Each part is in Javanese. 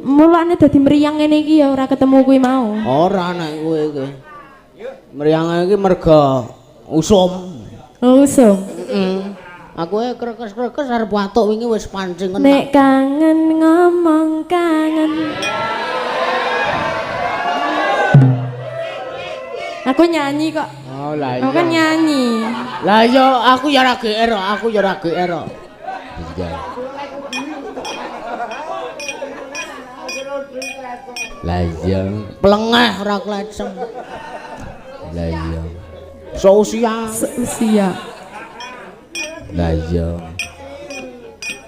mulane dadi mriyang ngene iki ya ora ketemu kuwi mau. Ora nek kowe iki. Mriyang iki merga usum. Usum. Aku krekes-krekes arep watuk wingi wis pancing kena. Nek kangen ngomong kangen. Aku nyanyi kok. Oh lah iya. Aku kan nyanyi. Lah iya aku ya ora GR, aku ya ora GR. Iya. Lah iya, plengeh ora kleceng. Lah iya. Seusia. Lah iya.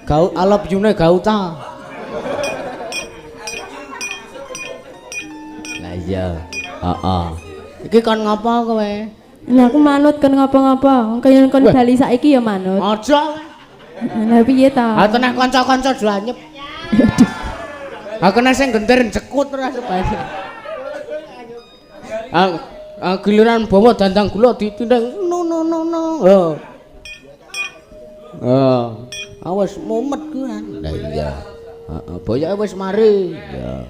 Kau alap yune gauta. Lah iya. Heeh. Iki kon ngapa kowe? Lah aku manut kon ngapa-ngapa. Wong kaya kon bali saiki ya manut. Aja. Lah piye ta? Ha tenan kanca-kanca danyep. Aku nek sing genter jekut ora sebane. Giliran bawa dandang gula ditindang no. Awas mumet ku kan. Lah iya. Heeh, boyoke wis mari. Ya.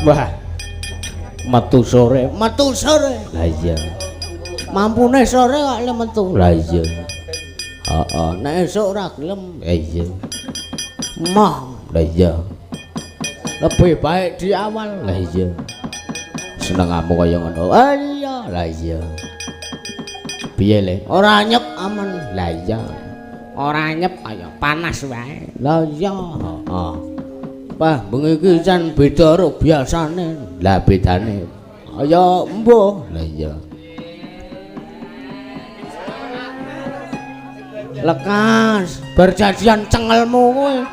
Wah. Metu sore. Lah iya. Mampune sore kok le metu. Lah iya. Heeh, nek esuk ora gelem. Iya. Mah, lah iya. Lebih baik di awal. Lah iya. Senengamu kaya ngono. Ah iya, lah iya. Piye le? Ora nyep aman. Lah iya. Ora nyep kaya panas wae. Lah iya, heeh. Wah, bengi iki jan beda karo biasane. Lah bedane kaya embuh. Lah iya. Lekas berjadian cengelmu kowe.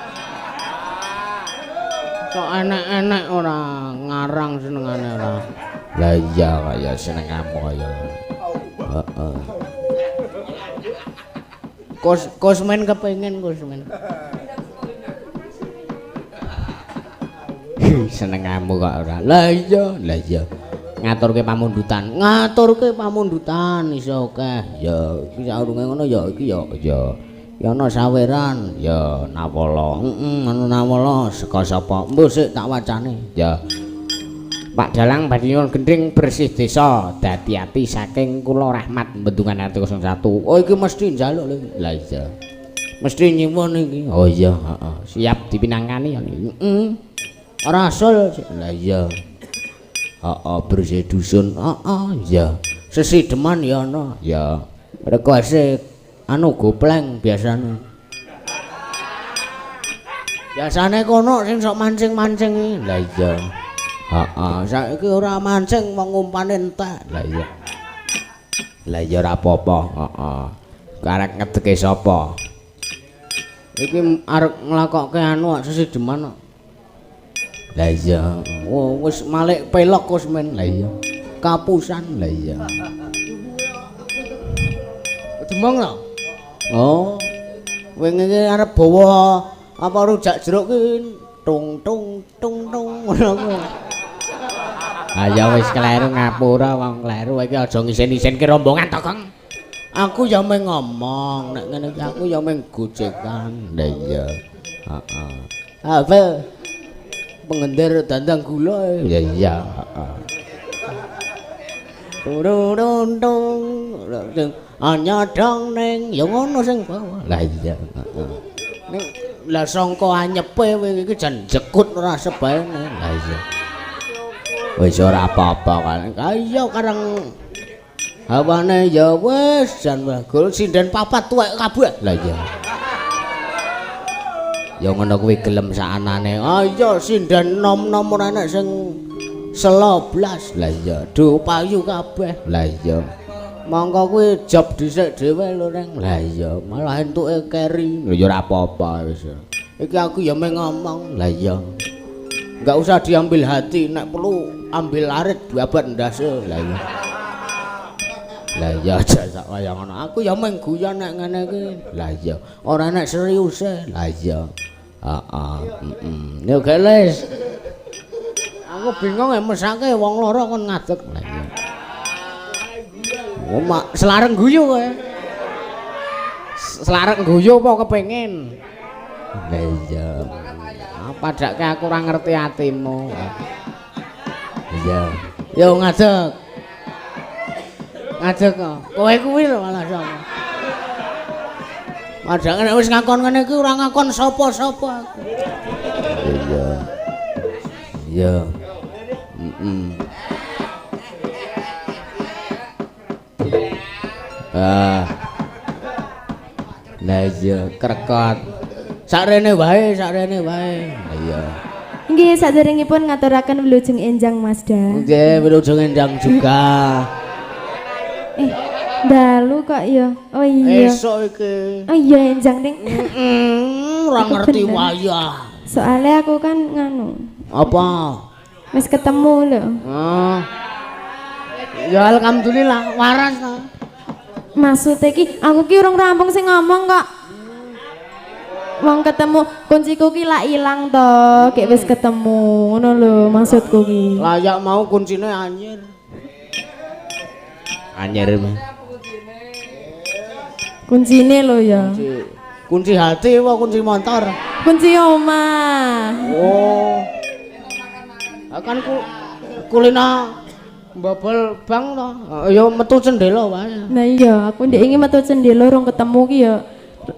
Sok enek-enek ora ngarang senengane ora. Lah iya kaya senengmu kaya. Heeh. Kosmen kepengin kosmen. Senengmu kok ora. Lah iya. Ngaturke pamundutan iso akeh. Ya iki saurunge ngono ya iki ya ana saweran ya nawala. Anu nawala saka sapa? Mbuh sik tak wacane. Ya. Pak Dalang badhe nyuwun gending bersih desa dadi ati saking kula Rahmat Bendungan RT 01. Oh iki mesti njaluk lho. Lah iya. Mesti nyuwun iki. Oh iya, heeh. Siap dipinangkani ya. Ora asul. Lah iya. Heeh, bersih dusun. Heeh, iya. Sesideman ya ana. Ya. Mereka asik anu gopleng biasane. Biasane kono sing sok mancing-mancing iki. Lah iya. Heeh, saiki ora mancing wong umpane entek. Lah iya. Lah iya ora apa-apa, heeh. Karek ngedeke sapa? Iki arep nglakokke anu sesideman kok. Lah iya. Oh, wis malik pelok wis men. Lah iya. Kapusan lah iya. Demong lho. Oh. Wingi iki arep bawa apa rujak jeruk ki tung tung tung tung ngono. Ah ya wis kleru ngapura wong kleru iki aja ngisen-isenke rombongan to, Kang. Aku ya meng ngomong nek ngene iki aku ya meng gojekan. Lah iya. Heeh. Apa? Pengendir dandang gula. Ya iya, heeh. Turun anyadang ning ya ngono sing bawah. Lah iya, heeh. Ning lah sangka anyepe wingi iki jan jekut ora sebene. Lah iya. Wis ora apa-apa kan. Kaya kareng hawane ya wis jan bagul sinden papat tuwek kabeh. Lah iya. Ya ngono kuwi gelem sakanane. Ah iya sinden nom-nom ora enak sing 11. Lah iya, do payu kabeh. Lah iya. Monggo kuwi job dhisik dhewe lho Reng. Lah iya, malah entuke keri. Lho ya ora apa-apa wis. Iki aku ya meng ngomong. Lah iya. Enggak usah diambil hati, nek perlu ambil arit babat ndase. Lah iya. Lah iya aja sak wayah ngono. Aku ya meng guyon nek ngene iki. Lah iya, ora nek serius e. Lah iya. Heeh, Yo geles. Aku bingung mesake wong loro kon ngadeg. Lah iya. Oh, mak selareng guyu kowe. Selareng guyu apa kepengin? Lah iya. Padake aku ora ngerti atimu. Iya. Yo ngadeg. Ngadeg kok. Kowe kuwi lho malah sapa. Padake nek wis ngakon ngene iki ora ngakon sapa-sapa aku. Iya. Iya. Lah iya krekot. Sakrene wae, sakrene wae. Iya. Nggih, saderengipun ngaturaken wilujeng enjang Masda. Nggih, wilujeng enjang juga. Dalu kok ya. Oh iya. Esuk iki. Oh iya enjang ning. Ora ngerti wayah. Soalnya aku kan nganu. Apa? Wis ketemu lho. Oh. Ya alhamdulillah waras to. Maksudnya ki aku ki urung rampung sing ngomong kok. Wong ketemu kunciku ki lak ilang to, kayak wis ketemu ngono lho maksudku ki. Layak mau kuncine anyir. Anyir mah. Kuncine lho ya. Kunci hati apa kunci motor? Kunci omah. Oh. Akan kulina mbobol bang to. Ya metu cendela wae. Nah iya, aku ndek iki metu cendela rong ketemu ki ya.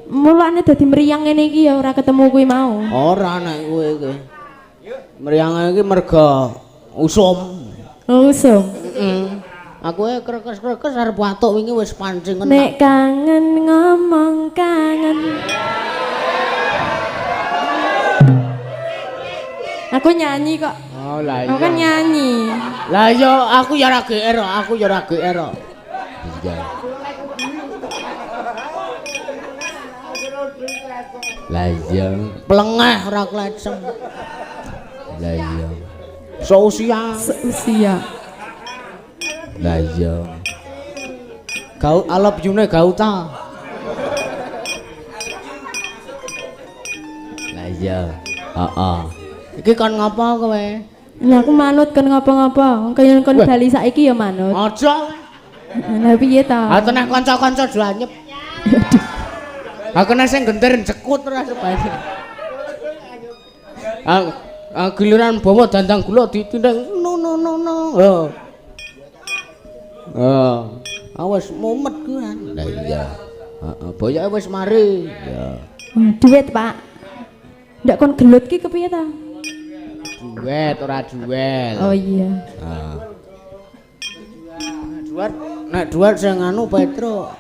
Mulane dadi mriyang ngene iki ya ora ketemu kuwi mau. Ora nek kowe iki. Mriyang iki merga usum. Usum. Aku krekes-krekes arep watuk wingi wis pancing kena. Nek kangen ngomong kangen. Aku nyanyi kok. Oh lah iya. Aku kan nyanyi. Lah iya aku ya ora GR, aku ya ora GR. Iya. Lah iya, plengeh ora klecem. Lah iya. Seusia. Seusia. Lah iya. Kau alap yune gauta. Lah iya. Heeh. Iki kon ngapa kowe? Lah aku manut kon ngapa-ngapa. Kaya kon bali saiki ya manut. Aja. Lah piye ta? Ha tenan kanca-kanca do anyep. Aku nek sing genter jekut ora sebane. Giliran bawa dandang gula ditindang no. Awas mumet ku kan. Lah iya. Heeh, boyoke wis mari. Ya. Duit, Pak. Ndak kon gelut ki kepiye ta? Duet ora duel. Oh iya. Nek duet sing anu Petro.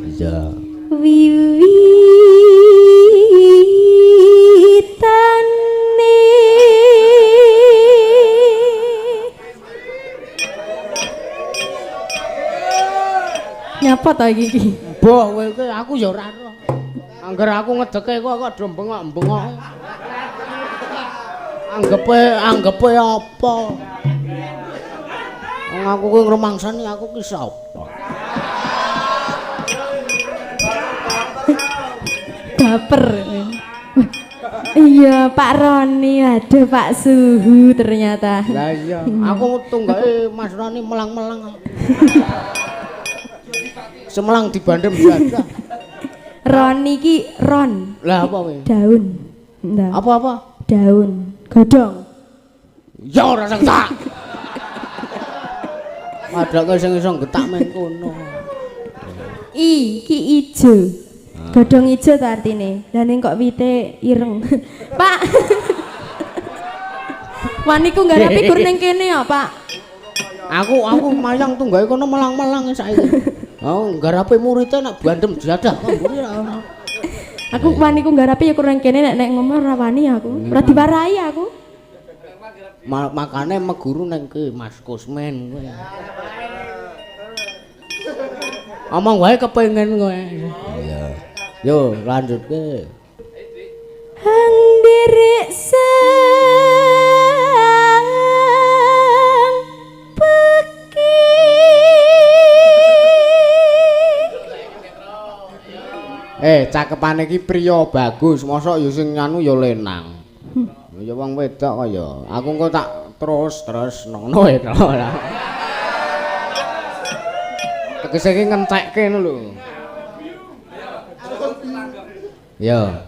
Iya. Wiwitane nyapa ta iki? Mbah kowe iki aku ya ora ero. Angger aku ngedeke kok do bengok-bengok. Anggepe apa? Wong aku kuwi ngrumangsani aku ki sapa? Baper. Iya, Pak Roni, aduh Pak Suhu ternyata. Lah iya, aku tunggake Mas Roni melang-melang. Semelang dibandem jadah. Roni ki ron. Lah apa kowe? Daun. Ndak. Apa-apa? Daun. Godhong. Ya ora sing tak. Padahal sing iso getak men kono. Ki ijo. Godhong ijo ta artine. Lah ning kok wite ireng. Pak. Waniku ngarapi gur ning kene ya, Pak. Aku mayang tunggake kono melang-melang saiki. Oh, ngarape muridé nek bandem jadah kok mburi ora. Aku waniku ngarapi ya kurang kene nek ngomong ora wani aku. Ora diwarai aku. Makane meguru ning ki Mas Kusmen kowe. Omong wae kepengin kowe. Iya. Yo lanjutke. Hang derek sang peki. Cakepane iki priya bagus, mosok ya sing anu ya lenang. Ya wong wedok kaya. Aku engko tak terus nono ya. Tegese iki ngentekke ngono lho. Ya.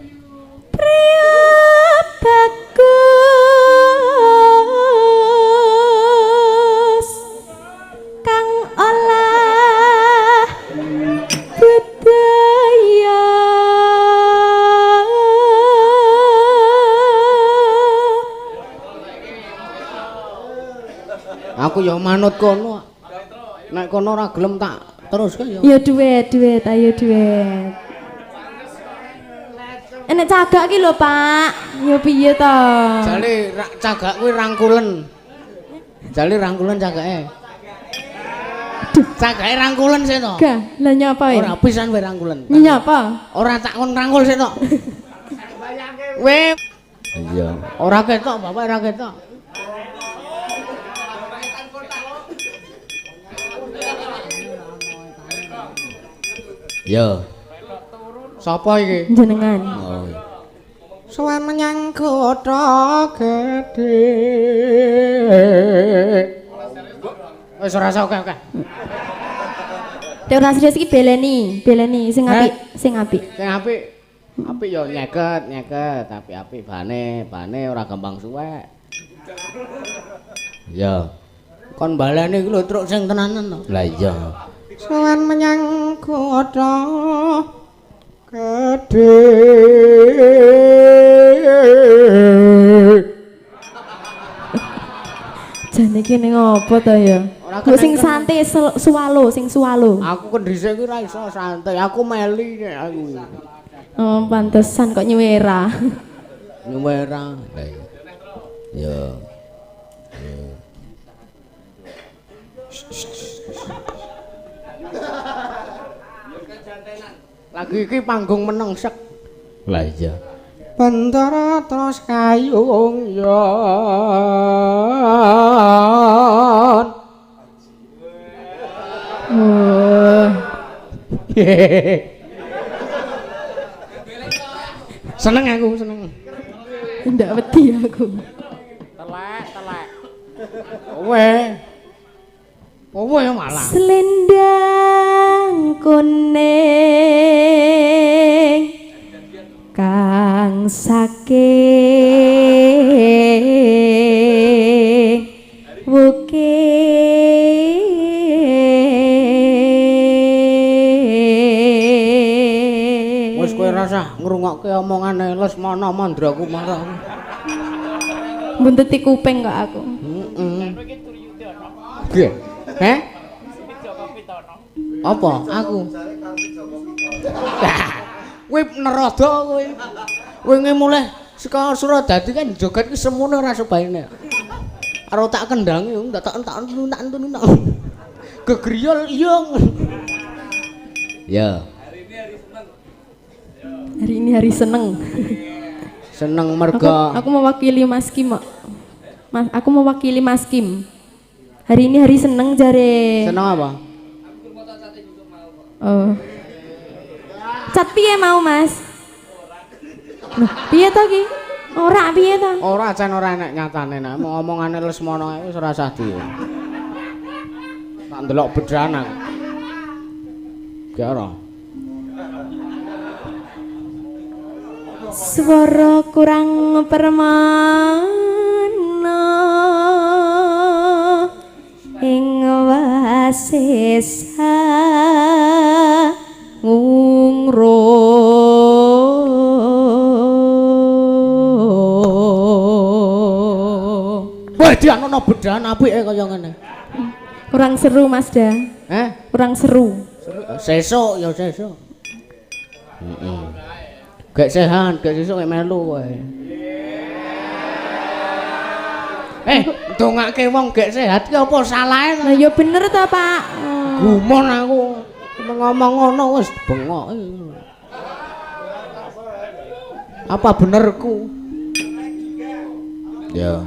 Priya bagus kang olah budaya. Aku ya manut kono. Nek kono ora gelem tak teruske ya. Ya duit, ayo duit. Enek cagak ki lho, Pak. Ya piye to? Jale cagak kuwi rangkulen. Jale rangkulen cagake. Cagake rangkulen sik to. Gah, lah nyapa ya? Ora pisan wae rangkulen. Nyapa? Ora tak kon rangkul sik to. Weh. Iya, ora ketok, Bapak ora ketok. Yo. Sapa iki? Jenengan. Oh. Sowan menyang kota gedhe. Wis ora usah oke-oke. Dek ora serius iki beleni sing apik, sing apik. Sing apik. Apik yo nyeket, tapi apik bane ora gampang suwek. Ya. Kon baleni iki lho truk sing tenanan to. Lah iya. Sowan menyang kota gedhe. Jane iki ning opo to ya? Kok sing santai suwalo. Aku kendhise iki ora iso santai, aku meli nek aku. Oh, pantesan kok nyuwera. Nyuwera. Ya. Lagi iki panggung menengsek. Lah iya. Bendara terus kayung yon. Oh. Seneng aku, seneng. Ndak wedi aku. Telek. Kowe malah. Selendang kuning kang saking wis kowe rasa ngrungokke omongane Lesmana Mandraku marah. Bunteti kuping kok aku. Piye? Heh? Apa? Aku. Kowe nerada kowe. Wingi mulai saka Suradadi kan joget ki semono ora sebaine. Karo tak kendangi tak entun. Gegriol iya. Ya. Hari ini hari seneng. Seneng merga. Aku mewakili Mas Kim. Aku mewakili Mas Kim. Hari ini hari seneng jare. Seneng apa? Oh. Cat piye mau, Mas? Loh, piye to ki? Ora piye to? Ora jan ora enek nyatane nek omongane Lesmana wis ora usah di. Tak ndelok bedranan. Gak ora. Swara kurang permana ing wasesa ngungro. Wah, dianono bedahan apike kaya ngene. Kurang seru, Mas Da. Kurang seru. Sesuk ya sesuk. Heeh. Gak sehat, gak sesuk mek melu kowe. Ndongake wong gak sehat ki apa salahe? Lah ya bener ta, Pak. Gumon aku. Ngomong ngono wis bengok. Apa benerku? Ya.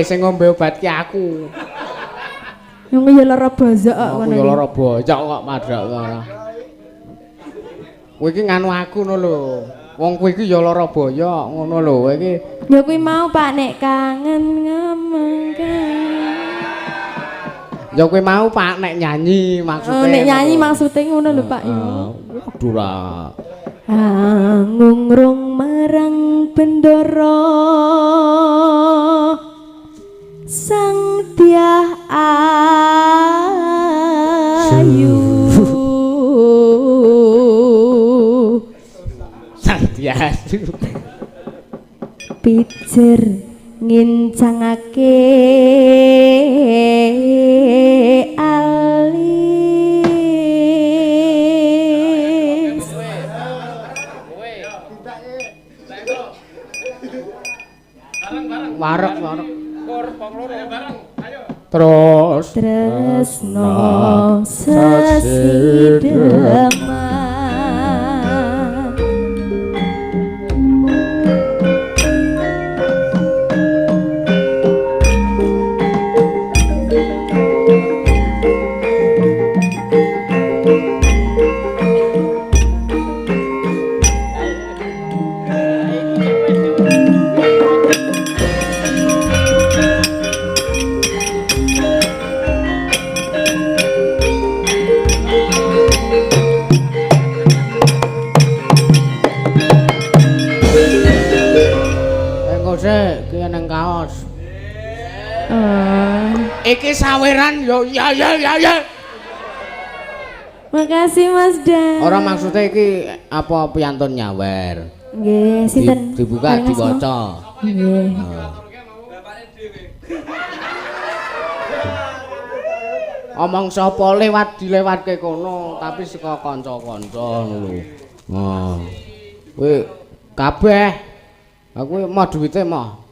Sing ngombe obat ki aku. Yang ya lara bozok kok ngono. Aku ya lara bojok kok madrak ora. Kowe iki nganu aku ngono lho. Wong kowe iki ya lara boyok ngono lho. Kowe iki ya kuwi mau Pak nek kangen ngomong kan. Ya kowe mau Pak nek nyanyi maksudnya. Nek nyanyi maksudnya ngono lho Pak ya. Dura. Ngungrung marang bendara sang Dyah Ayu. Sang Dyah Ayu. Pijer ngincangake alis. Warek. Terus tresno sesideman. Iki saweran yo ya. Makasih Mas Da. Ora maksudnya iki apa piantun nyawer. Nggih, sinten? Dibuka diwaca. Nggih. Omong sapa lewat dilewatke kono tapi saka kanca-kanca lho. Nah. Kowe kabeh aku mau duwite mau.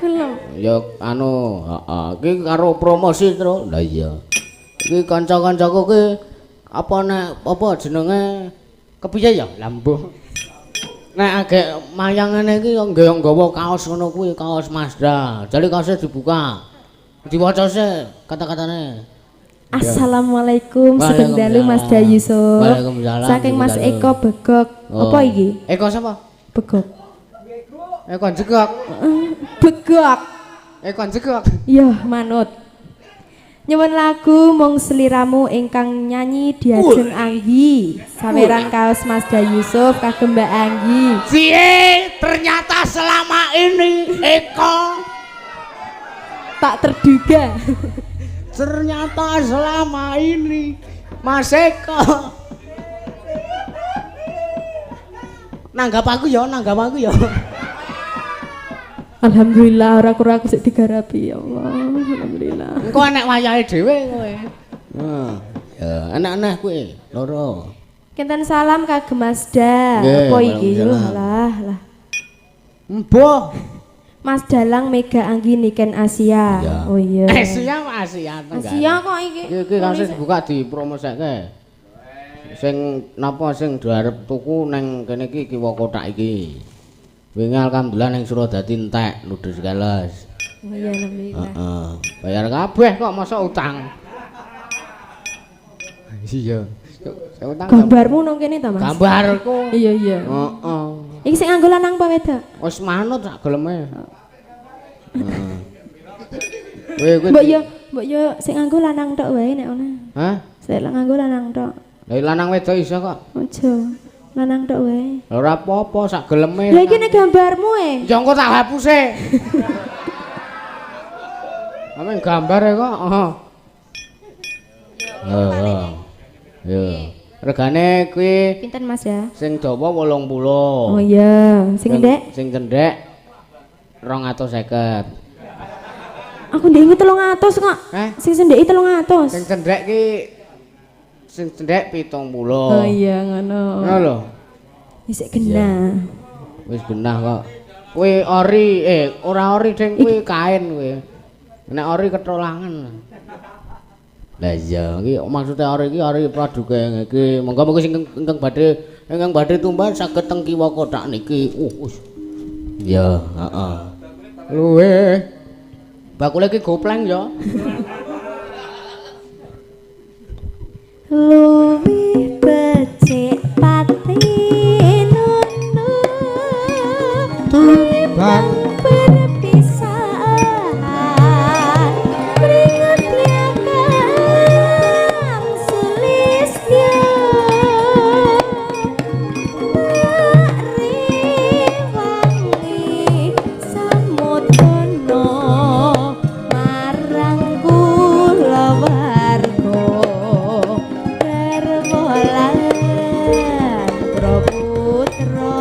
Gelem. Ya anu, heeh. Iki karo promosi terus. Lah iya. Iki kanca-kancaku ki apa jenenge kepiye ya? Lambuh. Nek agek mayang ngene iki ya nggawa kaos ngono kuwi, kaos Mazda. Jadi kaosnya dibuka. Diwaca sih kata-katane. Assalamualaikum Sugeng Dalu Mas Da Yusuf. Waalaikumsalam. Saking Mas Eko Begok. Apa iki? Eko sapa? Begok. Eko jegok. Begok. Eko jegok. Iya, manut. Nyuwun lagu mung sliramu ingkang nyanyi Diajeng Anggi. Saweran kaos Mas Da Yusuf kagem Mbak Anggi. Piye ternyata selama ini Eko tak terduga. ternyata selama ini Mas Eko. Nanggap aku ya. Alhamdulillah ora kurang aku sik digarapi ya Allah. Alhamdulillah. Engko enek wayahe dhewe kowe. Ya, anak-anak kowe loro. Kinten salam kagem Masda. Nggih, Apa iki yo waalaikumsalam. lah. Mbah. Mas Dalang Mega Anggi Niken Asia. Ya. Oh iya. Asia Tenggara. Asia kok iki. Iki kasus buka dipromosekke. Sing napa sing diarep tuku nang kene iki kiwa kotak iki. Wingi alhamdulillah ning Suradadi entek ludes keles. Oh iya alhamdulillah. Heeh. Bayar kabeh kok masa utang. Iya. Utang. Gambarmu nang kene ta, Mas? Gambarku. Iya iya. Heeh. Iki sing nganggo lanang apa wedok? Wis manut sak geleme. Heeh. Mbok yo sing nganggo lanang tok wae nek ana. Hah? Sik nganggo lanang tok. Lah lanang wedok iso kok. Aja. Lanang tok wae. Ora apa-apa sak geleme. Lah iki nek gambarmu Ya engko tak hapuse. Amen gambare kok. Heeh. Yo. Regane kuwi Pinten Mas ya? sing dawa 80. Oh iya, sing ndek? Sing cendhek 250. Aku ndek 300 kok. Sing ndek 300. Sing cendhek ki sing cendhek 70. Oh iya ngono. Ngono lho. Wis genah. Wis genah kok. Kuwi ori ora ori ding kuwi kain kuwi. Nek ori ketolangan. Lah iya iki maksude ori iki ori praduga iki. Monggo sing ingkang badhe tumbas saged teng kiwa kotak niki. Wis. Ya, heeh. Luwe. Bakule iki gopleng ya. Luwih becik pati nono tumbang perpisahan keringat yakang sulisnya rewangi samodono marang kula warga Termolan Praputra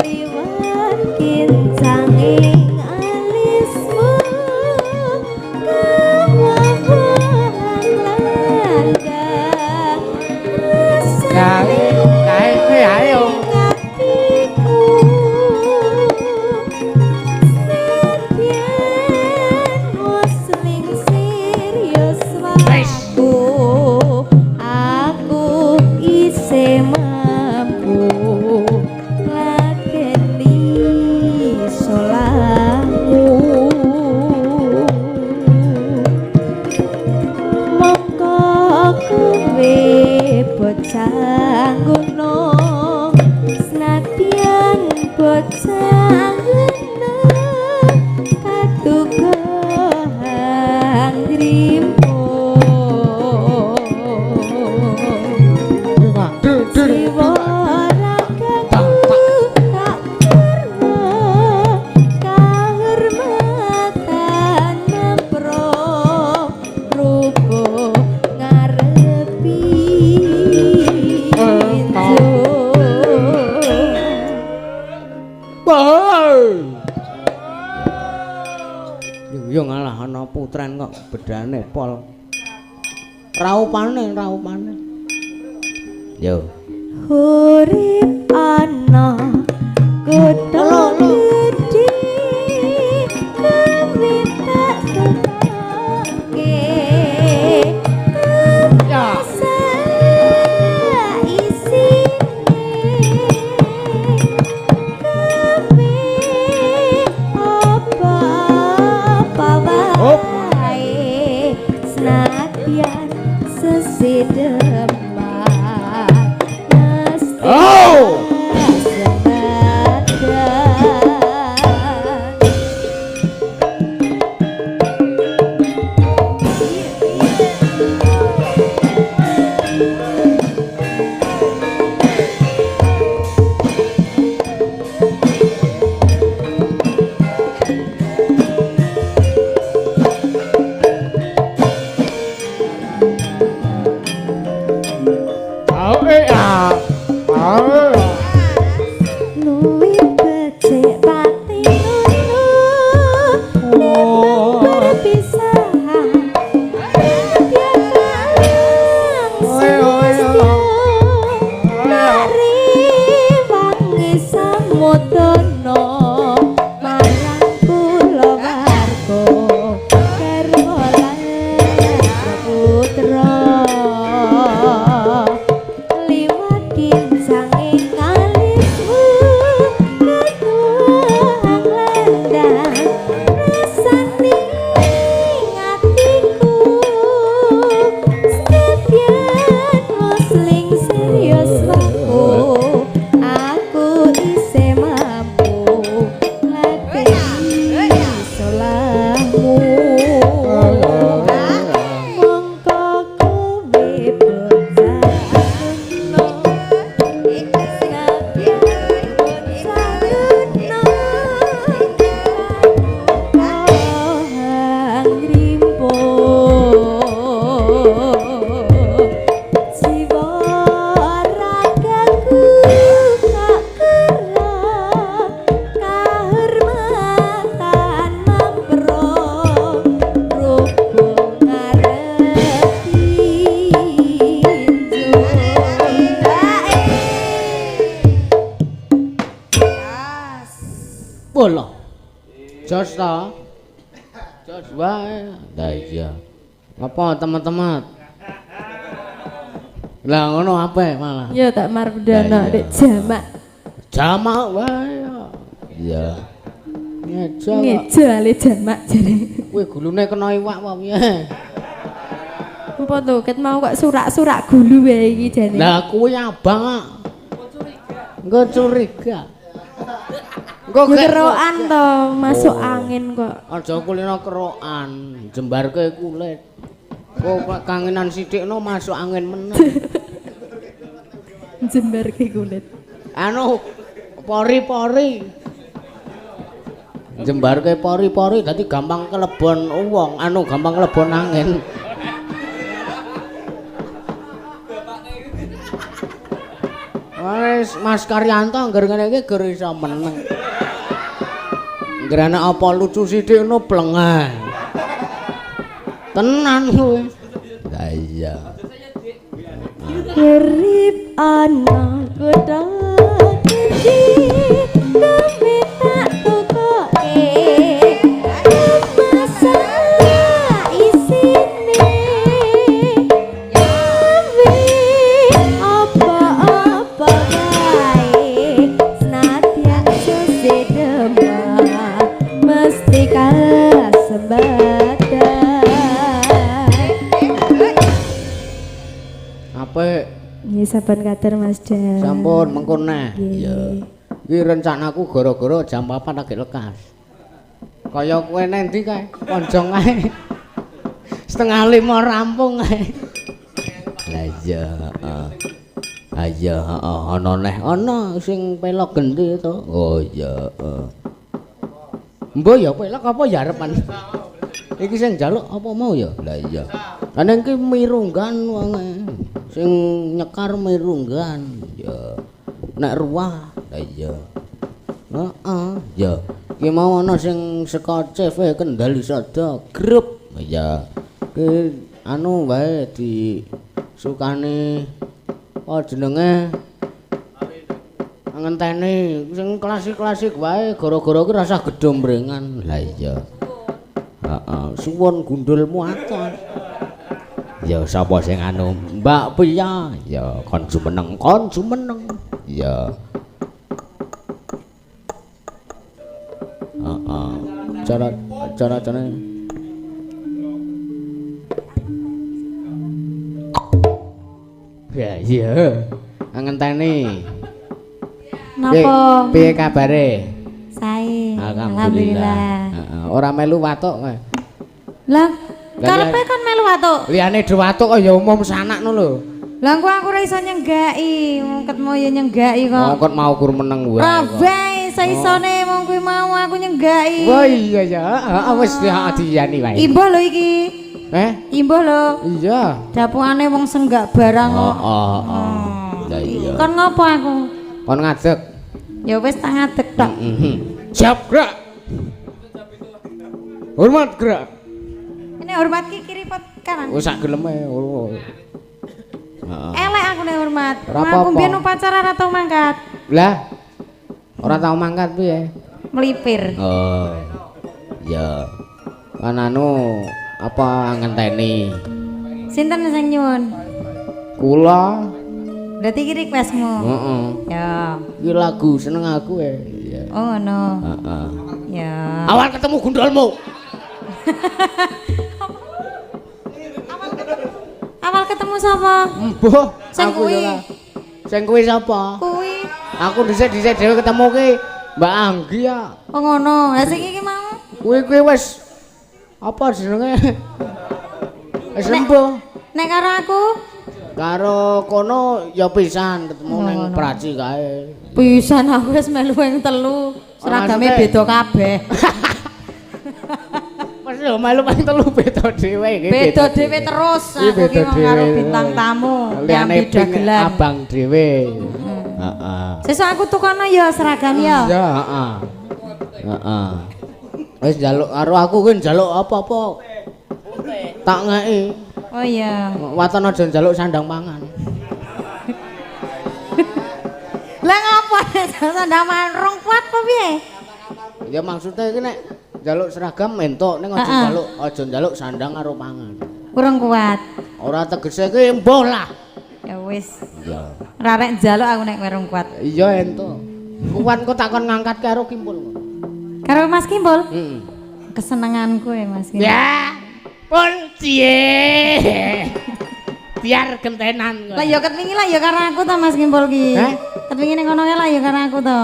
liwat kincanging alismu kawahan langga Kae kuwi ayo. hatiku Sedian musling serius aku ise mampu ladeni solamu mongko kowe bocah ngono senadyan bocah ngono katukohan drimpo siwa ragaku tak perlu kahormatan mempro rupa ngarepi Yo ngalah ana putren kok bedane pol. Raupane. Yo. urip ana kutha gedhe kowe tak ketoke Ya. Senadyan sesidemah mesti Oh! Jos to. Jos wae. Lah iya. Apa teman-teman? Lah ngono apa malah? Ya tak Mardana Lah, iya. dek jamak. Jamak wae. Iya. Ngeja. Ngeja ale jamak jare. Kowe gulune kena iwak apa piye? Apa to ket mau kok surak-surak gulu wae iki jane. Lah kuwi abang. Engko curiga. Engko Ya kerokan to, masuk angin kok. Aja kulino kerokan, jembarke kulit. Kok kangenan sithikno masuk angin meneh. Jembarke kulit. Anu pori-pori. Jembarke pori-pori dadi gampang kelebon wong, anu gampang kelebon angin. Wes Mas Karyanto angger ngene iki ger iso meneng. Ngrene apa lucu sithik no plengah. Tenan kowe. Lah iya. Kerip ana godha iki kami tak tukoke. Masalah isine yawe apa-apa wae senadyan sesedema mesti kalah sembada. Apik. Nggih sampun katur Mas Dan. Sampun mengko neh. Nggih. Iya. Iki rencanaku gara-gara jam 4 lagi lekas. Kaya kowe nang ndi kae? Konjong kae. Setengah 5 rampung kae. Lah iya, heeh. Ah iya, heeh, ana neh, ana sing pelok genti to. Oh iya, heeh. Mbok ya pelok apa ya arepan? Iki sing njaluk apa mau ya? Lah iya. Ana iki mirunggan wonge. Sing nyekar mirunggan ya. Nek ruah lah iya. Heeh, ya. Ki mau ana sing saka CV Kendali Sada grup. Ya. Ki anu wae di sukane apa jenenge? Ngenteni sing klasik-klasik wae gara-gara ki rasah gedombrengan. Lah iya. Heeh, suwun gundulmu atos. Ya sapa sing anu Mbak Pia ya kon jumeneng ya cara ya iya ngenteni Napa? piye kabare Sae. alhamdulillah heeh ora melu watuk kowe Lah, karepe kon melu watuk. liyane do watuk kok ya umum sanakno lho. Lah aku ora iso nyenggaki, wong ketmu ya nyenggaki kok. Kok mau kur meneng wae. Rabai saisone wong kuwi mau aku nyenggaki. Wah iya ya, heeh wis diani wae. Imbuh lho iki. Imbuh lho. Iya. Dapungane wong senggak barang kok. Heeh. Lah iya. Kon ngopo aku? Kon ngadeg. Ya wis tak ngadeg tok. Siap gerak. Hormat gerak. Ini hormat ki kiri pot kanan. Wis sak geleme. Elek aku nek hormat. Ora Aku apa-apa. mbiyen upacara ora tau mangkat. Lah. Ora tau mangkat piye? Melipir. Oh. Ya. Kan anu apa ngenteni? Sinten sing nyuwun? Kula. Berarti iki requestmu. Heeh. Ya. Iki lagu seneng aku ya. Oh ngono. Heeh. Ya. Awal ketemu gundulmu. Awal ketemu sapa? Mbuh. Sing aku kuwi. ya ora. Sing kuwi sapa? Kuwi. Aku dhisik-dhisik dhewe ketemu ki Mbak Anggi ya. Oh ngono. Lah sing iki mau? Kuwi wis apa jenenge? Wis sembuh. Nek karo aku Karo kono ya pisan ketemu ning Praci kae. pisan aku wis melu ing telu. Seragame maksudnya- beda kabeh. Wis yo melu ping telu beda dhewe iki. Beda dhewe terus aku ki wong karo bintang tamu yang Liyane beda ping gelar. abang dhewe. Heeh. Sesuk aku tukono ya seragam ya. Ya, heeh. Heeh. Wis njaluk karo aku ki njaluk apa-apa. Tak ngeki. Oh iya. Waton aja njaluk sandang pangan. Lah ngapa sandang manrong kuat apa piye? Ya maksudnya iki nek njaluk seragam entuk ning aja njaluk sandang karo pangan. Kurang kuat. Ora tegese ki mbuh lah. Ya wis. Iya. Ora rek njaluk aku nek kurang kuat. Iya entuk. Kuwan kok takon ngangkat karo Kimpul. Karo Mas Kimpul? Heeh. Kesenenganku ya Mas Kimpul. Ya. Pun cie. Biar gentenan. Lah ya ket wingi lah ya karo aku to Mas Kimpul ki. Hah? Ket wingi ning kono lah ya karo aku to.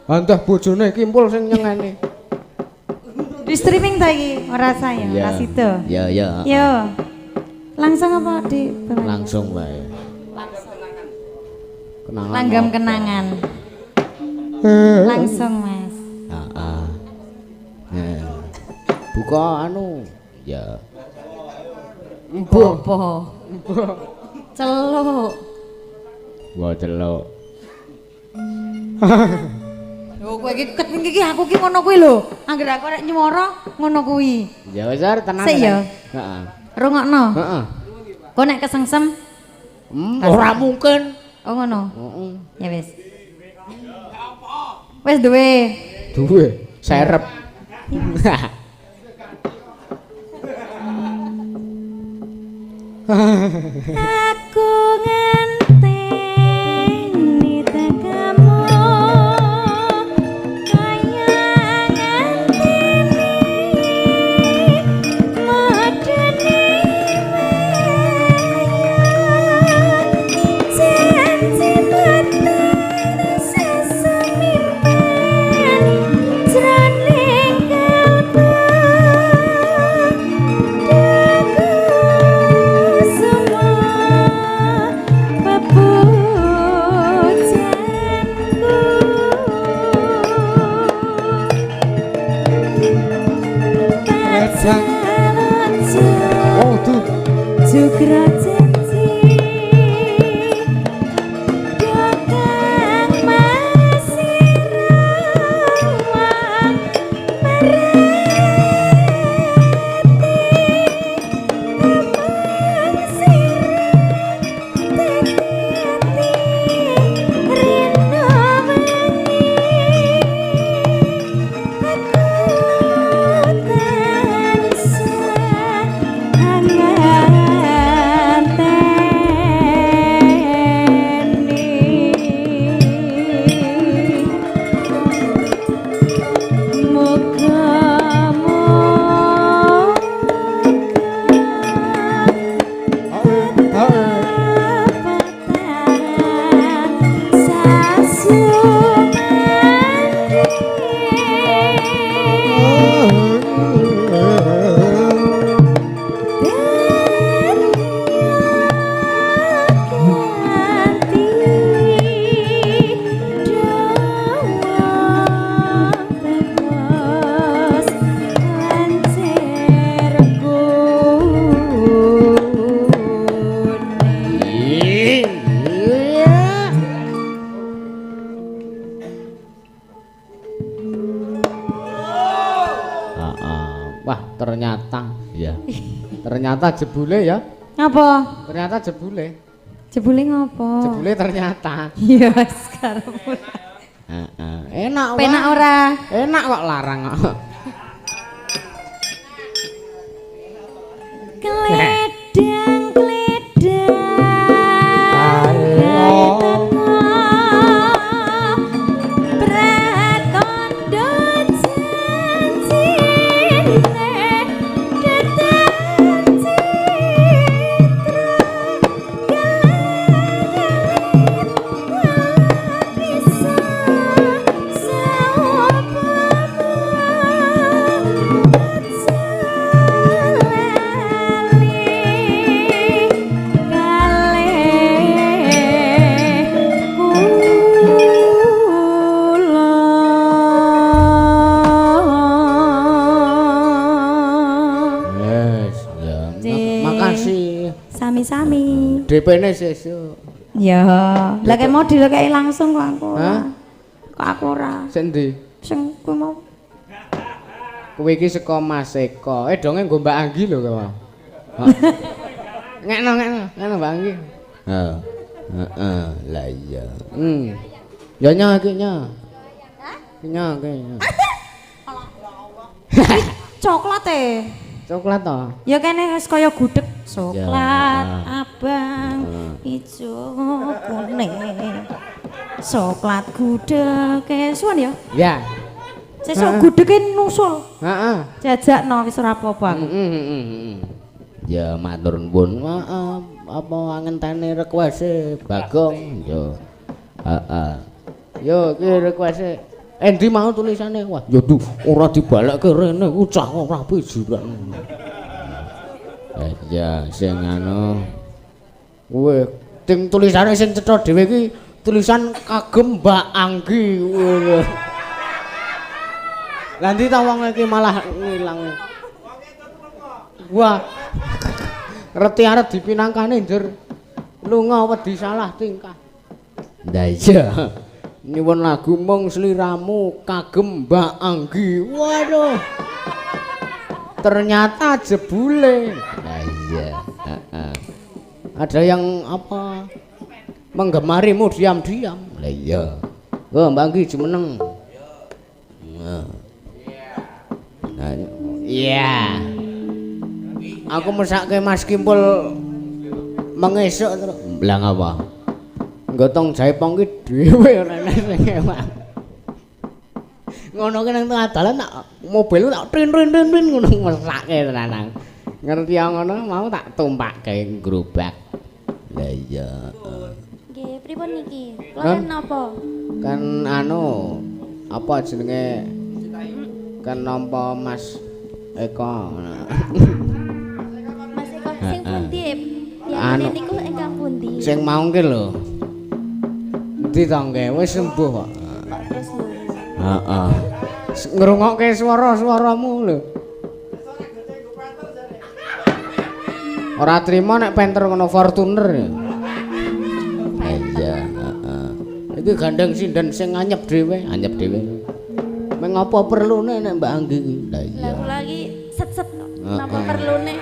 Antah bojone Kimpul sing nyengeni. Di streaming to iki, ora saya, ora sido. Ya ya. Yo. Langsung apa di Langsung wae. Kenangan. Langgam kenangan. Langsung Mas. Heeh. Buka anu. Ya. Bopo. Celuk. Gua celuk. Lho kowe iki ket wingi iki aku ki ngono kuwi lho. Angger aku arek nyuwara ngono kuwi. Ya wis tenan. Sik ya. Heeh. Rungokno. Heeh. Kok nek kesengsem Ora mungkin. oh ngono. Heeh. Ya wis. Wis duwe. Duwe serep. Aku ngenteni tekamu kaya ngenteni modene janji batin sesemimpin jroning kalbu Oh tuh. Juga janji dokang masih rawang Wah, ternyata jebule ya. Ngapa? Ternyata jebule. Jebule ngopo? Jebule ternyata. Iya, sekarang. Heeh. Enak wae. Penak ora? Enak kok larang kok. Kledang sami-sami. DP-ne sesuk. Ya, lah kayak mau dilekeki langsung kok aku. Hah? Kok aku ora. Sing ndi? Sing kuwi mau. Kowe iki saka Mas Eko. Donge nggo Mbak Anggi lho kowe. Ngekno Mbak Anggi. Heeh. Heeh, lah iya. Ya nya iki nya. Hah? Nya iki nya. Coklat Coklat to. Ya kene wis kaya gudeg coklat, Ya. abang, ijo, kuning. Coklat gudeg suwan ya. Ya. Sesuk gudege nusul. Heeh. Jajakno wis ora apa-apa. Ya matur nuwun. Maaf, apa ngenteni request Bagong yo. Heeh. Yo iki request endi mau tulisane? Wah, yo ora dibalekke rene ku cah ora pijiran. Ya sing anu kuwi ting tulisane sing cetha dhewe iki tulisan kagem Mbak Anggi. Lah ndi ta wong iki malah ngilang. Wah. Reti arep dipinangkane ndur. Lunga wedi salah tingkah. Lah iya. Nyuwun lagu mung sliramu kagem Mbak Anggi. Waduh. Ternyata jebule. Lah iya. Ada yang apa? Menggemarimu diam-diam. Lah iya. Oh, Mbak Anggi jumeneng. Nah, iya. Aku mesake Mas Kimpul mengesuk terus. Blang apa? Gotong jaipong ki dhewe ora ana sing emak. Ngono ki nang tengah dalan tak mobil tak trin ngono mesake tenan. Ngerti ya ngono mau tak tumpakke grobak. Lah iya. Nggih, pripun niki? Kalian napa? Kan anu apa jenenge? Kan nampa Mas Eko. Mas Eko sing pundi? Anu. Ya niku ingkang pundi? Sing mau ki lho. Endi to nggih wis sembuh kok. Terus lho. Heeh. Ngrungokke swara-swaramu lho. Ora trima nek penter ngono Fortuner. Iya, heeh. Iki gandeng sinden sing anyep dhewe. Meng apa perlune nek Mbak Anggi iki? Lah iya. Lah kula iki set-set kok. Napa perlune?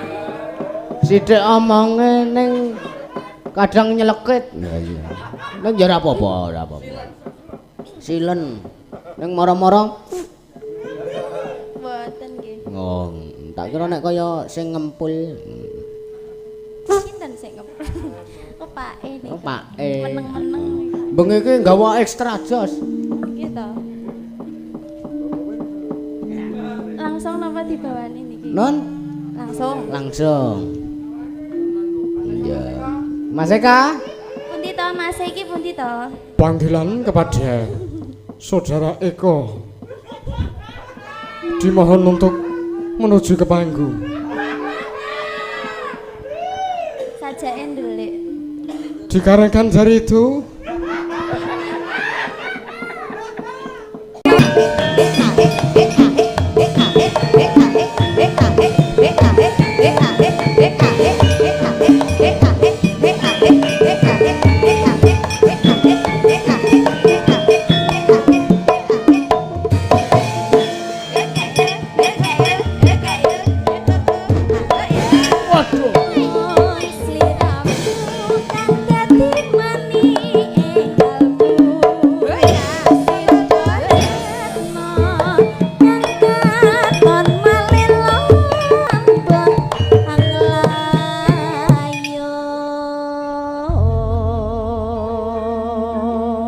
Sithik omonge ning kadang nyelekit. Lah iya. Ning ya ora apa-apa. Silen. Ning mara-mara Mboten nggih. ngong. Tak kira nek kaya sing ngempul. Sinten sing kepake niku. Kepake. Meneng-meneng. Bengi iki nggawa ekstra jos. Gitu. Langsung napa dibawani niki? Non? Langsung. Iya. Mas Eka? Pundi to Mas iki pundi to? Panggilan kepada Saudara Eko dimohon untuk menuju ke panggung. Sajake ndelik. Dikarenakan dari itu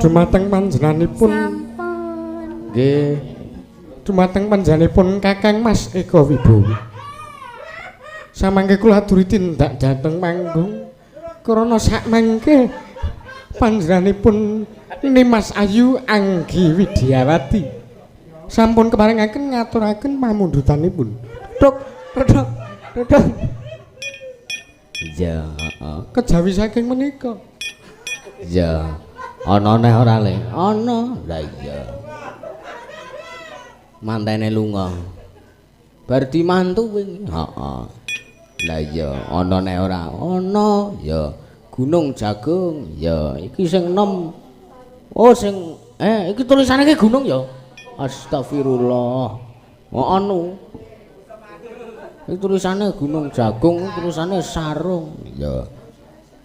dumateng panjenenganipun Nggih. dumateng panjenenganipun Kakang Mas Eko Wibowo. Samangke kula aturi tindak dhateng manggung krana sakmangke panjenenganipun Nimas Ayu Anggi Widyawati sampun keparingaken ngaturaken pamundutanipun. Dok. Iya, heeh. Kejawi saking menika. Iya. Ana neh ora le? Ana. Lah iya. Mantene lunga. Bar dimantu wingi. Heeh. Lah iya, ana neh ora? Ana. Ya. Gunung Jagung. Ya, iki sing enom. Oh, sing iki tulisane iki gunung ya. Astagfirullah. Oh, anu. Iki tulisane Gunung Jagung, tulisane Sarung. Ya.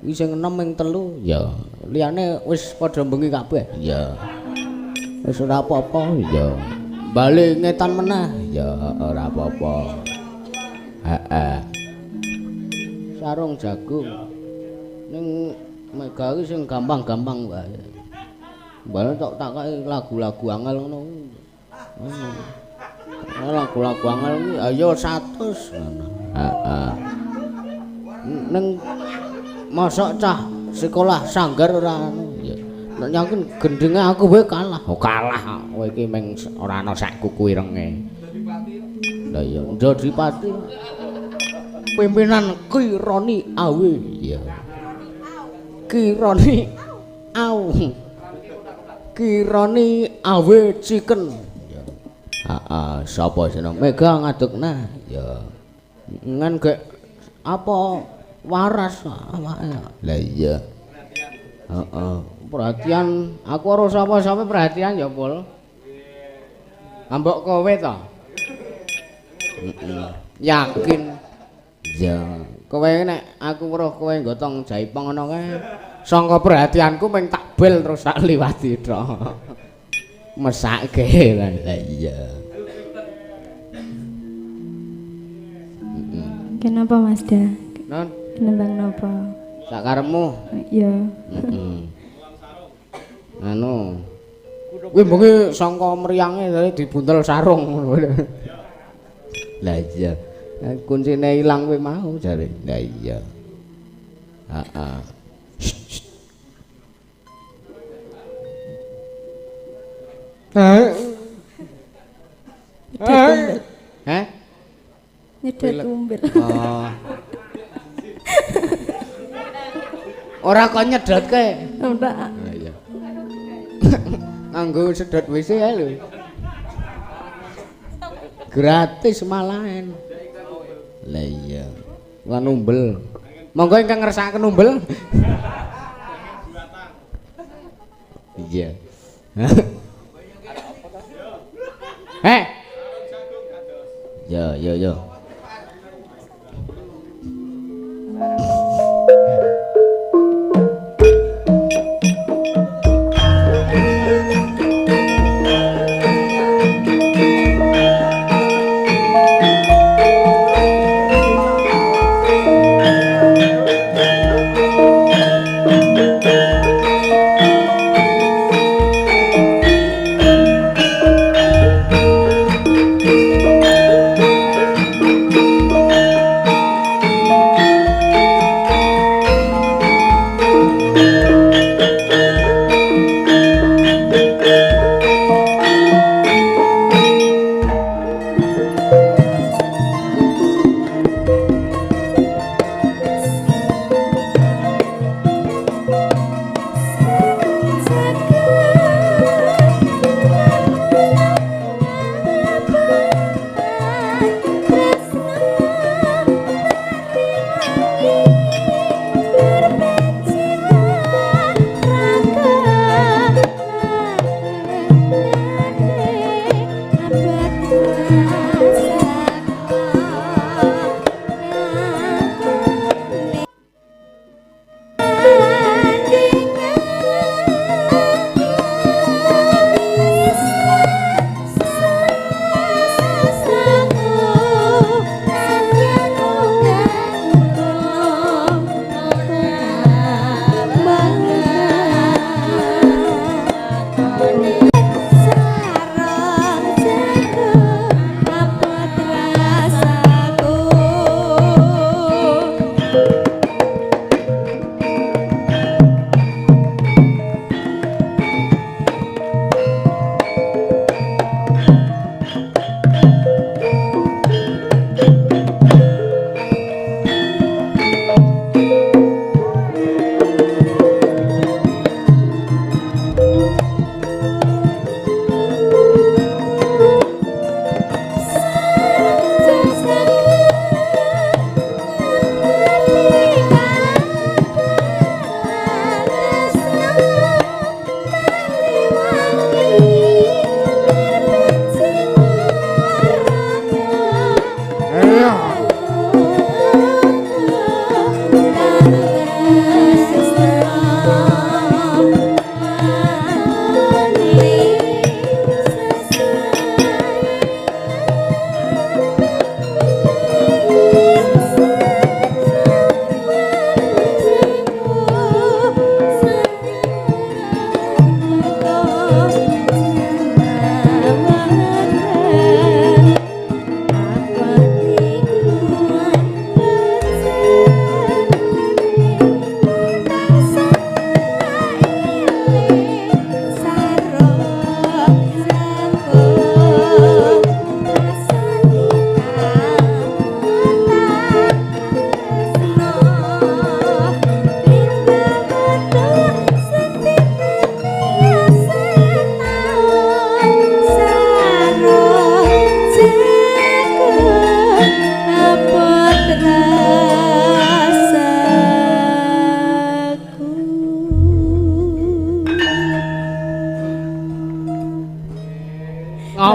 Iki sing enem ing telu ya. Liyane wis padha bengi kabeh. Ya. Wis ora apa-apa ya. balik ngetan meneh. Ya ora apa-apa. Heeh. Sarung jagung. Ning Mega iki sing gampang-gampang wae. Mbane tok takoki lagu-lagu angel ngono. Lagu-lagu angel iki ayo 100 ngono. Heeh. Ning mosok cah sekolah sanggar ora anu ya. Nek yakin gendenge aku wae kalah. Oh kalah. Kowe iki meng ora ana sak kuku irenge. Lah ya Ndodripati. Pimpinan Kirani Awe. Ya. Kirani Aw. Kirani Awe Chicken. Ya. Heeh, sapa jeneng Mega ngadukna. Ya. Ngan gek apa waras awake. Lah iya. Heeh. Perhatian aku ora sapa-sapa perhatian ya, Pul. Ambok kowe to. Yakin. Ya, kowe nek aku weruh kowe gotong jaipong ngono kae, sangka perhatianku mung tak bel terus tak liwati tok. Mesake lah iya. Kenapa Mas Da? Non, Nembang napa? sakarepmu. Ya. Anu. Kuwi mbengi sangka mriyange dibuntel sarung ngono. Lah iya. Kuncine ilang kowe mau jare. Lah iya. Heeh. Heh? Nyedot umbel. Oh. Ora kok nyedotke. Ora. Lah iya. Nganggo sedot WC ae lho. Gratis malahan. Lah iya. Lan umbel. Monggo ingkang ngersakaken umbel. Iya. Yo.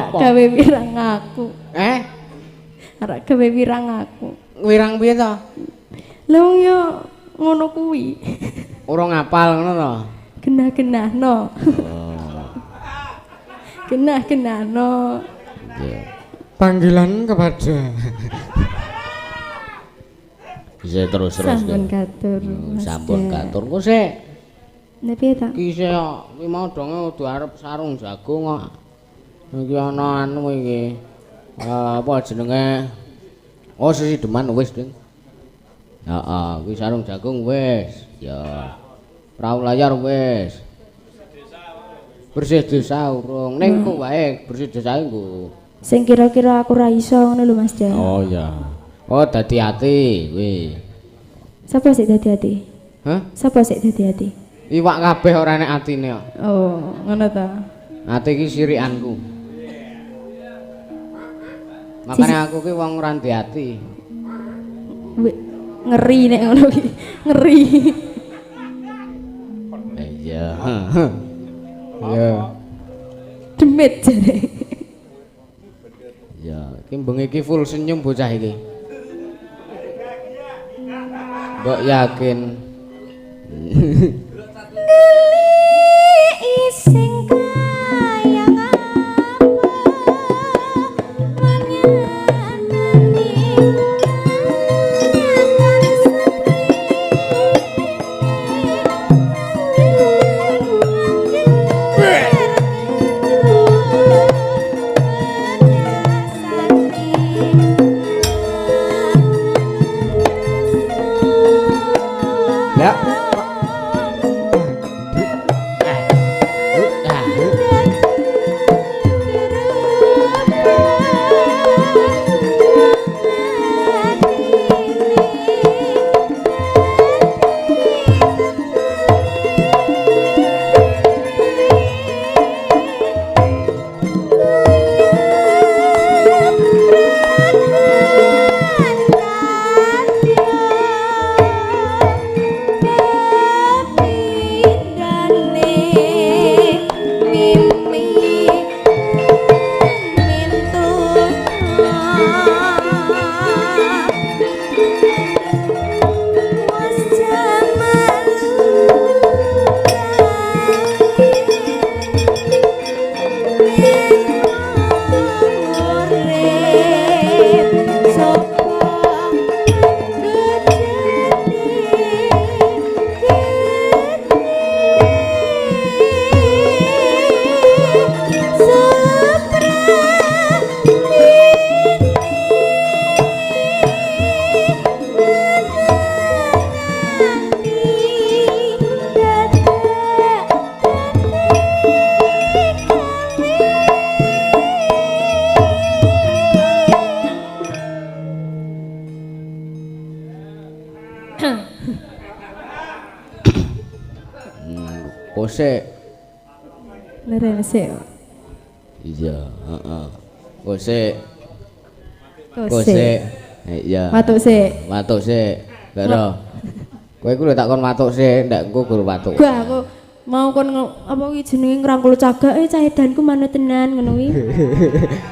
Apa? Gawe wirang aku. Arek gawe wirang aku. Wirang piye to? Lha yo ngono kuwi. Urung ngapal ngono to? Genah-genahno. Genah-genahno. Iya. Panggilan kepada Bisa terus Sampun katur. Sampun katur. Kok sik Lah piye ta? iki sik iki mau donge kudu arep sarung jagung kok. Iki ana anu iki. Apa jenenge? Oh, sisideman wis, Ding. Heeh, kuwi sarung jagung wis. Ya. Perahu layar wis. Bersih desa urung. Ning kok wae bersih desa engko. Sing kira-kira aku ra iso ngono lho Mas Jan. Oh ya. Oh, dadi ati kuwi. Sapa sik dadi ati? Hah? Sapa sik dadi ati? Iwak kabeh ora nek atine kok. Oh, ngono ta. Ati iki sirikanku. Makane aku ki wong ora ndek ati. Ngeri nek ngono ki. Ngeri. Iya. Iya. Demit jare. Ya, iki bengi iki full senyum bocah iki. Mbok yakin. Ising kayang Ya. Kosek. Leren sik. Iya, heeh. Kosek. Kosek. Iya. Watuk sik. Watuk sik. Karo. Kowe iku lho tak kon watuk sik, ndak engko gur watuk. Gua aku mau kon apa kuwi jenenge ngrangkul cagake cah edanku manut tenan ngono kuwi.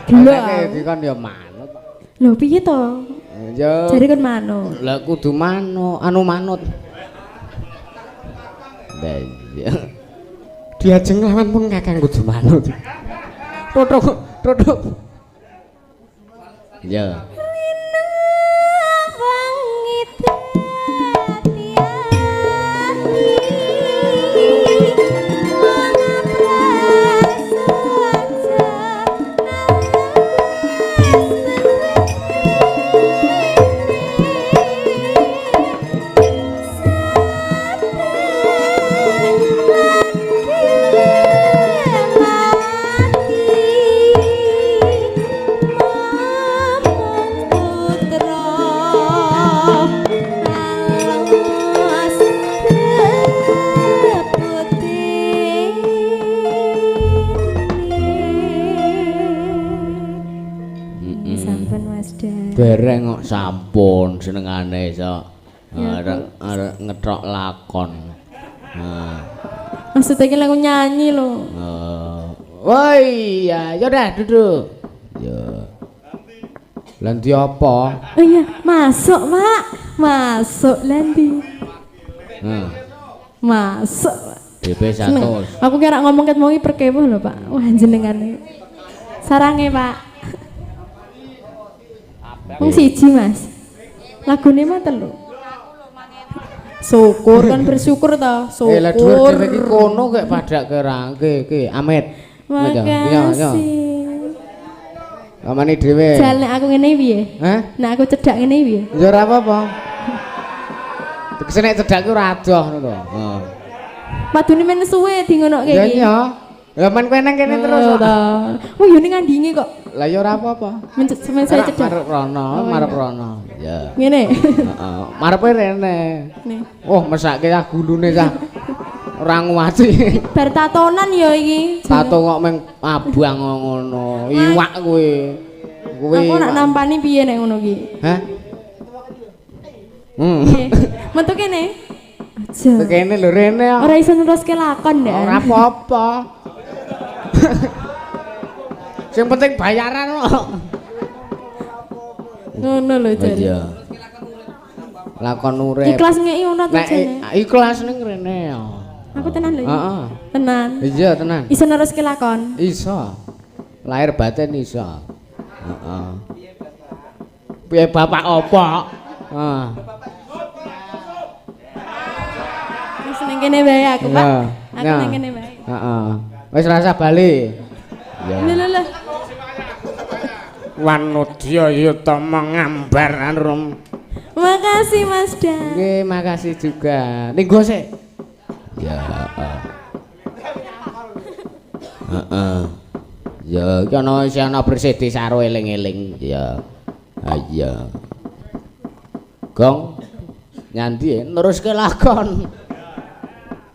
Gelo. Iki kon ya manut. Lho piye to? Ya. Jare kon manut. Lah kudu manut, manut. Lah iya. diajeng lawan pun kakang kudu manut. Tutuk. Ya. Dereng kok sampun senengane iso arek ngethok lakon. Maksudnya iki lagu nyanyi lho. Oh iya, ya udah duduk. Ya. Lanti apa? Oh iya, masuk, Pak. Masuk Landi. Nah, Masuk. Pak. DP Seneng. 100. Aku kira ngomong ket mau perkepo lho, Pak. Wah, jenengan. Sarange, Pak. Wong siji, Mas. Lagune mah telu. Syukur kan bersyukur toh. Syukur. Lah dhuwur dhewe iki kono kek padak kerangke iki Amit. Makasih. Kamane dhewe. Jal nek aku ngene piye? Hah? Nek aku cedak ngene piye? Ya ora apa-apa. Tegese nek cedak ku ora adoh ngono to. Heeh. Padune men suwe di ngono Ya iki. iya. Lah men kowe nang kene terus kok. Oh, yo ning ngandingi kok. Lah ya ora apa-apa. Men saya cedak. Marep rono, marep rono. Ya. Ngene. Heeh. Marepe rene. Nih. Oh, mesake ya gulune cah. Ora nguwati. Bar tatonan ya iki. Tato kok meng abang ngono. Iwak kowe. Kowe. Aku nak nampani piye nek ngono iki? Hah? Metu kene. Aja. Kene lho rene. Ora iso neruske lakon ndak. Ora apa-apa. Sing penting bayaran kok. Ngono lho jare. Iya. Lakon urip. Ikhlas ngeki ono to Nek jane. ikhlas ning rene. Aku tenan lho. Heeh. Tenan. Iya tenan. Iso neruske lakon. Iso. Lahir batin iso. Heeh. Piye bapak opo? Heeh. Wis ning kene wae aku, Pak. Aku Ya. ning kene wae. Heeh. Wis rasa bali. Ya. Lho. Wanudya yuta mengambar rum. Makasih Mas Dan. Nggih, makasih juga. Ning sik. Ya, heeh. Heeh. Ya, iki ana bersih desa karo eling-eling. Ya. Ha iya. Gong nyanti neruske lakon.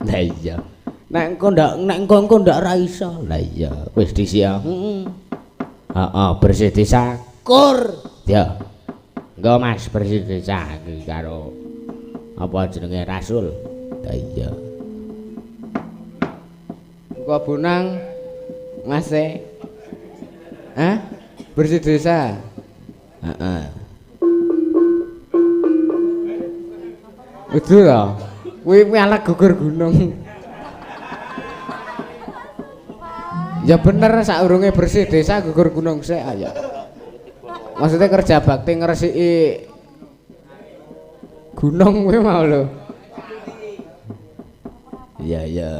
Lah iya. Nek engko ndak ra iso. Lah iya, wis disia. Heeh. Heeh, bersih desa kur. Ya. Engko Mas bersih desa iki karo apa jenenge Rasul. Lah iya. Engko bunang Mas e. Hah? Bersih desa. Heeh. Betul lah. Kuwi alat gugur gunung. Ya bener saurunge bersih desa gugur gunung sik ayo. Maksudnya kerja bakti ngresiki gunung kuwi mau lho. Iya iya.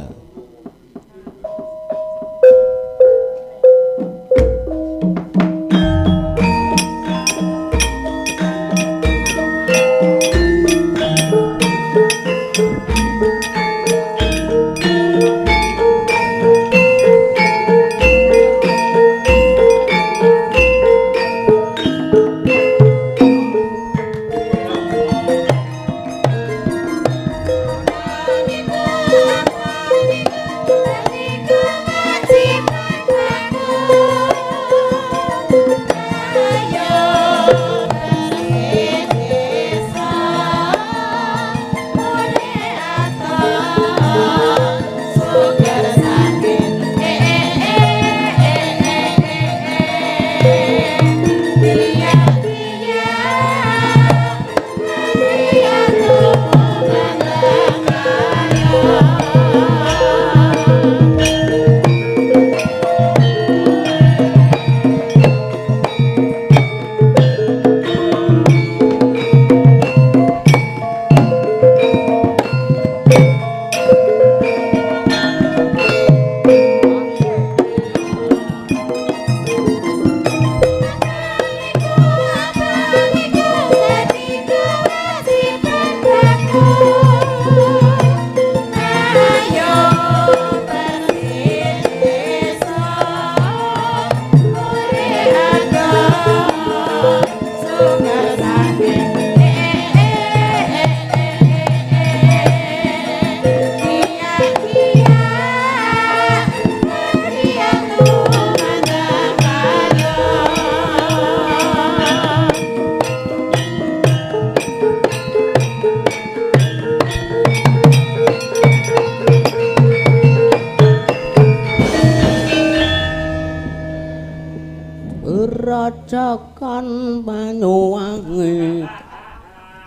Grojogan Banyuwangi.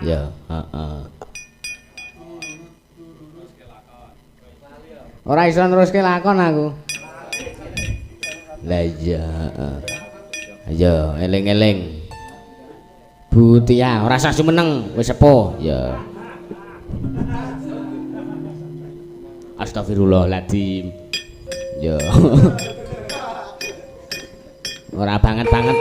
Ya, heeh. Ora iso neruske lakon aku. Lah iya, heeh. Ayo eling-eling. Bu Tia, ora usah sumeneng, wis sepuh. Ya. Astagfirullahaladzim. Ya. Ora banget-banget.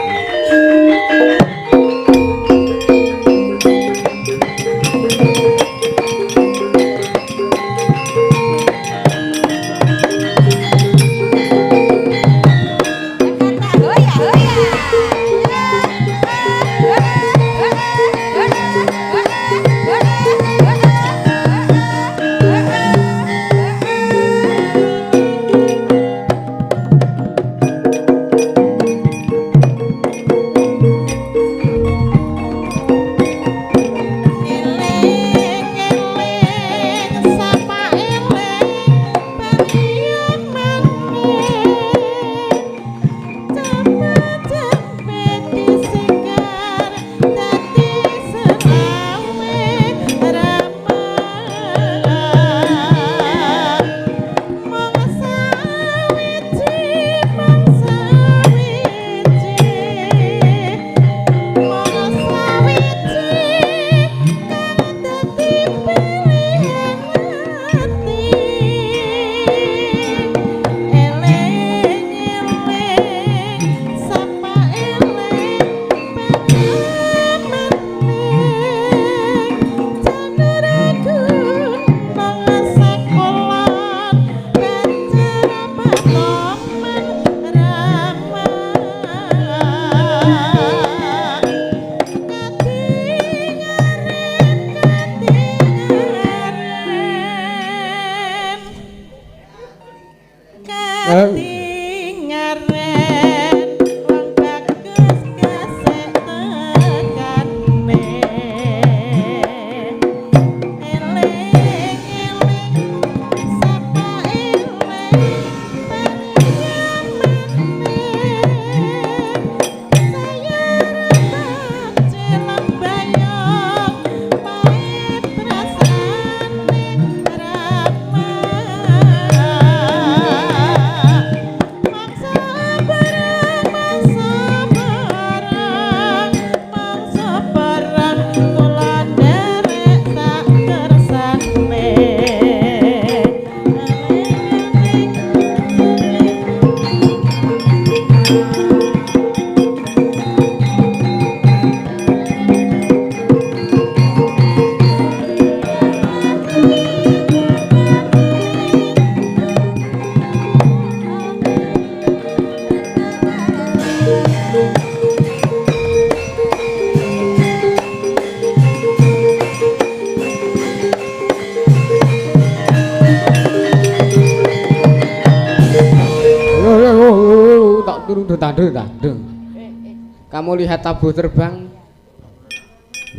Kamu lihat tabuh terbang?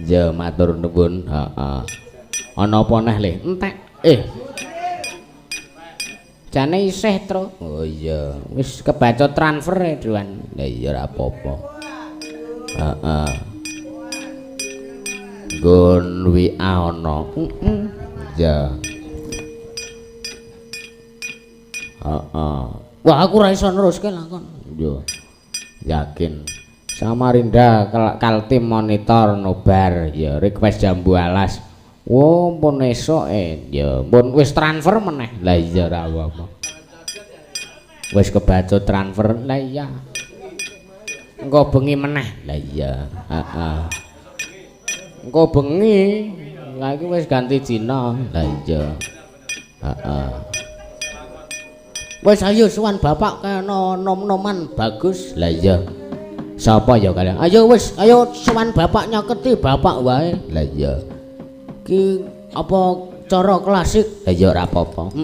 Ya matur nuwun, heeh. Ana apa neh le? Entek. Jane isih, Tru. Oh iya, wis kebaca transfer e, Duan. Lah iya ora apa-apa. Heeh. Nggon WA ana. Ya. Heeh. Wah, aku ora iso neruske lakon. Yo. Yakin. Samarinda Kaltim monitor nobar ya request jambu alas. Oh, pun esuk ya pun wis transfer meneh. Lah iya ora apa-apa. Wis kebaca transfer. Lah iya. Engko bengi meneh. Lah iya. Heeh. Engko bengi. Lah iki wis ganti dina. Lah iya. Heeh. Wis ayo suwan bapak kena nom-noman bagus. Lah iya. Sapa ya kalian? Ayo wis, ayo suwan bapak nyaketi bapak wae. Lah iya. Ki apa cara klasik? Lah ya ora apa-apa.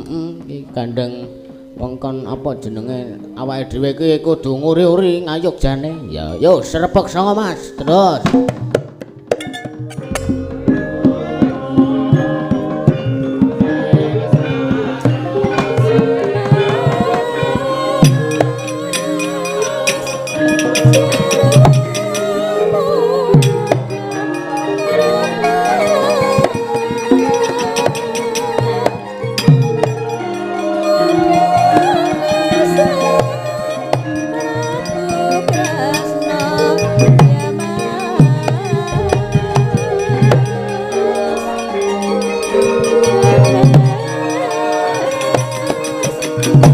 Ki gandeng wong kon apa jenenge awake dhewe ki kudu nguri-uri ngayuk jane. Ya, yo serebek songo Mas. Terus. Thank you.